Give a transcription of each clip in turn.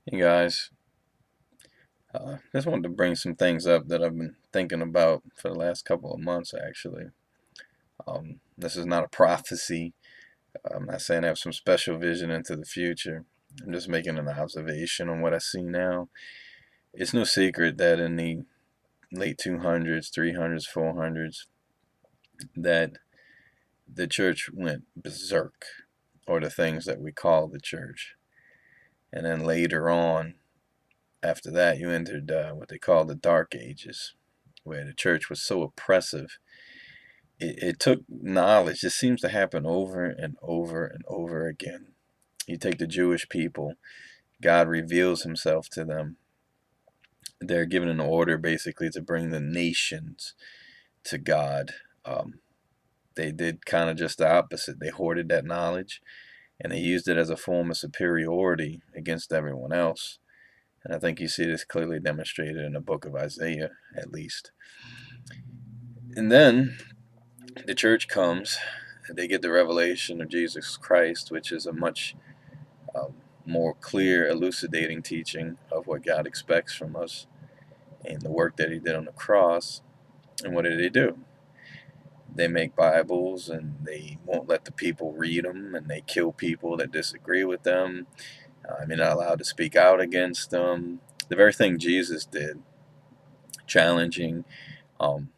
Hey guys, just wanted to bring some things up that I've been thinking about for the last couple of months, actually. This is not a prophecy. I'm not saying I have some special vision into the future. I'm just making an observation on what I see now. It's no secret that in the late 200s, 300s, 400s, that the church went berserk, or the things that we call the church. And then later on, after that, you entered what they call the Dark Ages, where the church was so oppressive. It took knowledge. This seems to happen over and over and over again. You take the Jewish people, God reveals himself to them. They're given an order basically to bring the nations to God. Um, they did kind of just the opposite. They hoarded that knowledge and they used it as a form of superiority against everyone else. And I think you see this clearly demonstrated in the book of Isaiah, at least. And then the church comes, they get the revelation of Jesus Christ, which is a much um, more clear, elucidating teaching of what God expects from us and the work that He did on the cross. And what did they do? They make Bibles and they won't let the people read them, and they kill people that disagree with them. They're not allowed to speak out against them. The very thing Jesus did, challenging um,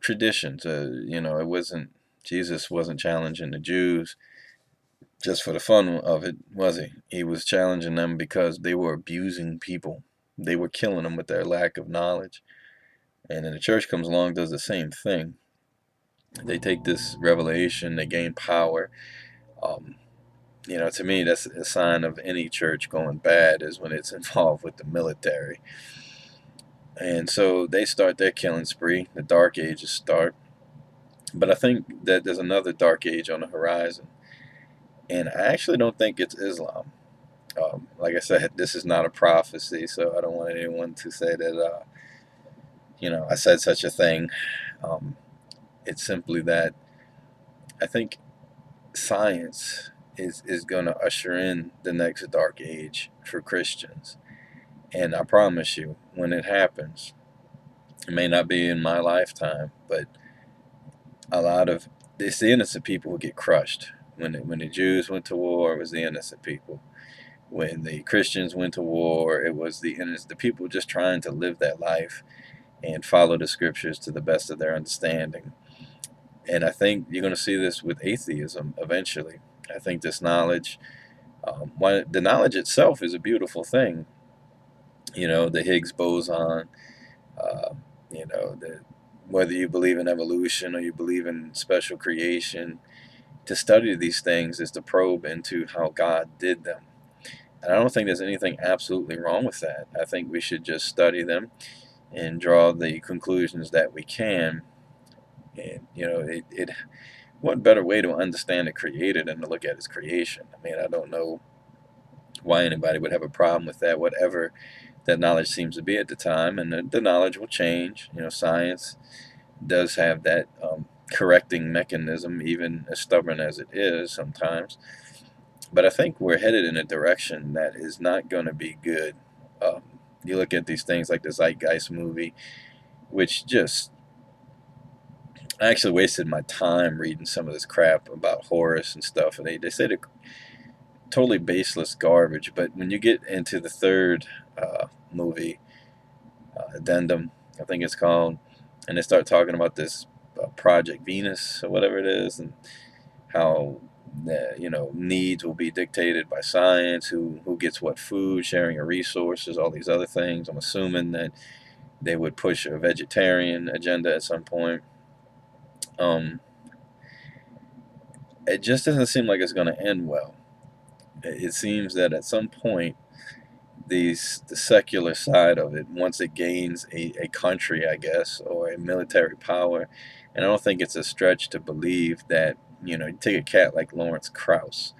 traditions. It wasn't Jesus wasn't challenging the Jews just for the fun of it, was he? He was challenging them because they were abusing people. They were killing them with their lack of knowledge. And then the church comes along, does the same thing. They take this revelation, they gain power. Um, to me, that's a sign of any church going bad is when it's involved with the military. And so they start their killing spree. The Dark Ages start. But I think that there's another Dark Age on the horizon. And I actually don't think it's Islam. Like I said, this is not a prophecy, so I don't want anyone to say that, I said such a thing. Um, it's simply that I think science is going to usher in the next dark age for Christians. And I promise you, when it happens, it may not be in my lifetime, but a lot of it's the innocent people who get crushed. When the Jews went to war, it was the innocent people. When the Christians went to war, it was the people just trying to live that life and follow the scriptures to the best of their understanding. And I think you're going to see this with atheism eventually. I think this knowledge, the knowledge itself is a beautiful thing. The Higgs boson, uh, whether you believe in evolution or you believe in special creation, to study these things is to probe into how God did them. And I don't think there's anything absolutely wrong with that. I think we should just study them and draw the conclusions that we can. And what better way to understand the Creator than to look at His creation? I mean, I don't know why anybody would have a problem with that, whatever that knowledge seems to be at the time, and the knowledge will change. Science does have that correcting mechanism, even as stubborn as it is sometimes. But I think we're headed in a direction that is not going to be good. Um, you look at these things like the Zeitgeist movie, which just I actually wasted my time reading some of this crap about Horus and stuff, and they said it totally baseless garbage. But when you get into the third movie, Addendum, I think it's called, and they start talking about this Project Venus or whatever it is, and how needs will be dictated by science, who gets what food, sharing of resources, all these other things. I'm assuming that they would push a vegetarian agenda at some point. Um, it just doesn't seem like it's going to end well. It seems that at some point, the secular side of it, once it gains a country, I guess, or a military power, and I don't think it's a stretch to believe that, you take a cat like Lawrence Krauss.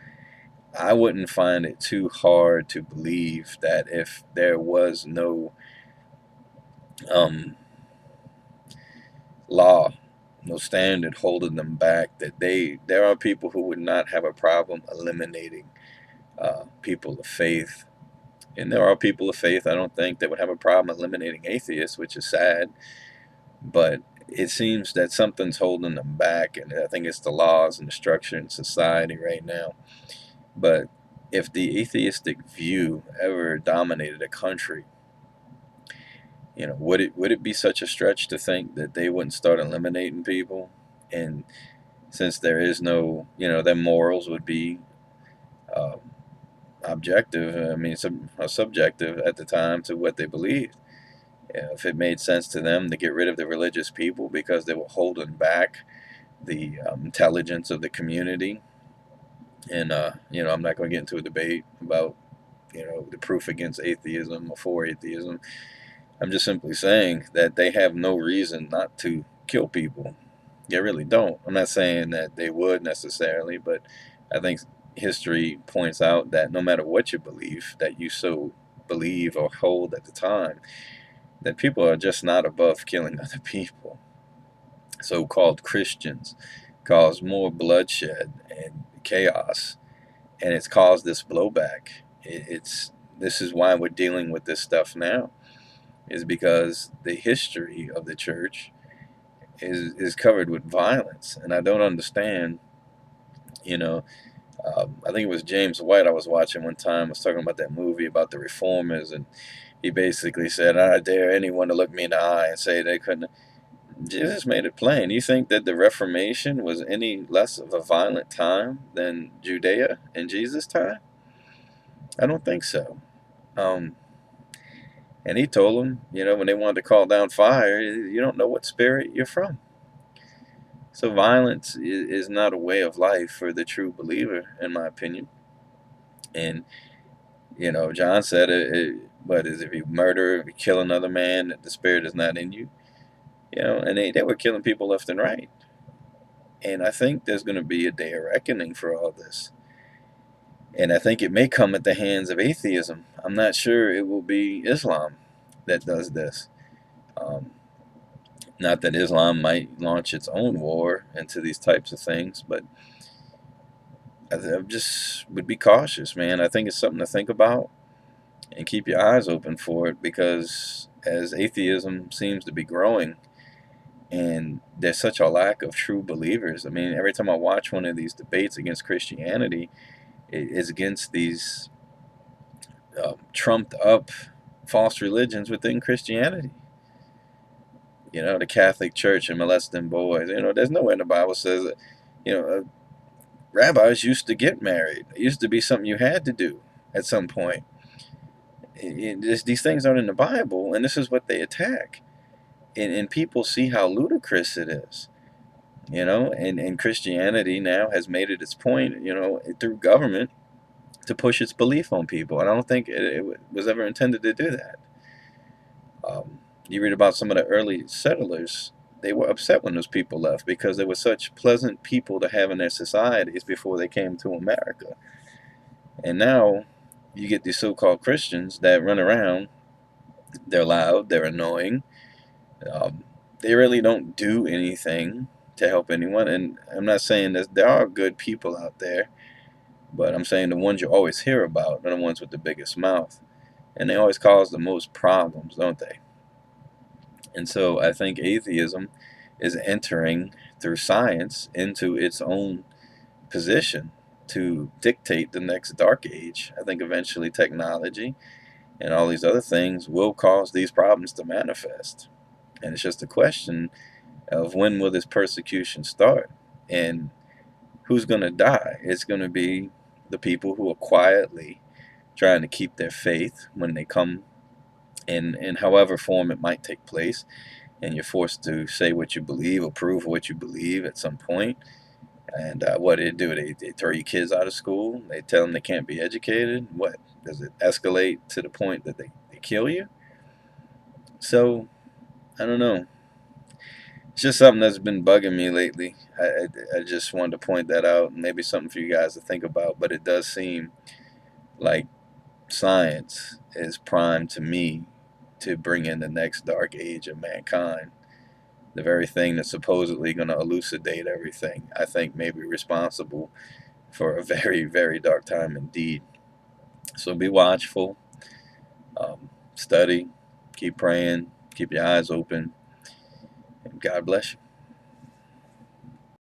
I wouldn't find it too hard to believe that if there was no um, law, no standard holding them back, that there are people who would not have a problem eliminating people of faith And there are people of faith, I don't think, that would have a problem eliminating atheists, which is sad. But it seems that something's holding them back, and I think it's the laws and the structure in society right now. But if the atheistic view ever dominated a country, would it be such a stretch to think that they wouldn't start eliminating people? And since there is no, their morals would be uh, objective. I mean, subjective at the time to what they believed. If it made sense to them to get rid of the religious people because they were holding back the intelligence of the community, and I'm not going to get into a debate about the proof against atheism or for atheism. I'm just simply saying that they have no reason not to kill people. They really don't. I'm not saying that they would necessarily, but I think history points out that no matter what you believe, that you so believe or hold at the time, that people are just not above killing other people. So-called Christians cause more bloodshed and chaos, and it's caused this blowback. This is why we're dealing with this stuff now, is because the history of the church is covered with violence, and I don't understand. You know, I think it was James White I was watching one time was talking about that movie about the reformers, and he basically said, "I dare anyone to look me in the eye and say they couldn't." Jesus made it plain. You think that the Reformation was any less of a violent time than Judea in Jesus' time? I don't think so. Um, and he told them, when they wanted to call down fire, you don't know what spirit you're from. So violence is not a way of life for the true believer, in my opinion. And, John said, what is if you murder, if you kill another man, that the spirit is not in you? And they were killing people left and right. And I think there's going to be a day of reckoning for all this. And I think it may come at the hands of atheism. I'm not sure it will be Islam that does this. Um, Not that Islam might launch its own war into these types of things, but I just would be cautious, man. I think it's something to think about and keep your eyes open for it, because as atheism seems to be growing and there's such a lack of true believers. I mean, every time I watch one of these debates against Christianity, it is against these trumped up false religions within Christianity. The Catholic Church and molesting boys. There's nowhere in the Bible says that, rabbis used to get married. It used to be something you had to do at some point. These things aren't in the Bible, and this is what they attack. And people see how ludicrous it is. And Christianity now has made it its point, through government, to push its belief on people. And I don't think it was ever intended to do that. You read about some of the early settlers, they were upset when those people left because they were such pleasant people to have in their societies before they came to America. And now you get these so-called Christians that run around, they're loud, they're annoying, they really don't do anything to help anyone. And I'm not saying that there are good people out there, but I'm saying the ones you always hear about are the ones with the biggest mouth. And they always cause the most problems, don't they? And so I think atheism is entering through science into its own position to dictate the next dark age. I think eventually technology and all these other things will cause these problems to manifest. And it's just a question of when will this persecution start and who's going to die. It's going to be the people who are quietly trying to keep their faith when they come in however form it might take place, and you're forced to say what you believe or prove what you believe at some point. And what do? They throw your kids out of school. They tell them they can't be educated. What? Does it escalate to the point that they kill you? So, I don't know. It's just something that's been bugging me lately. I just wanted to point that out. Maybe something for you guys to think about. But it does seem like science is primed to me to bring in the next dark age of mankind. The very thing that's supposedly going to elucidate everything, I think, may be responsible for a very, very dark time indeed. So be watchful. study, keep praying, keep your eyes open, and God bless you.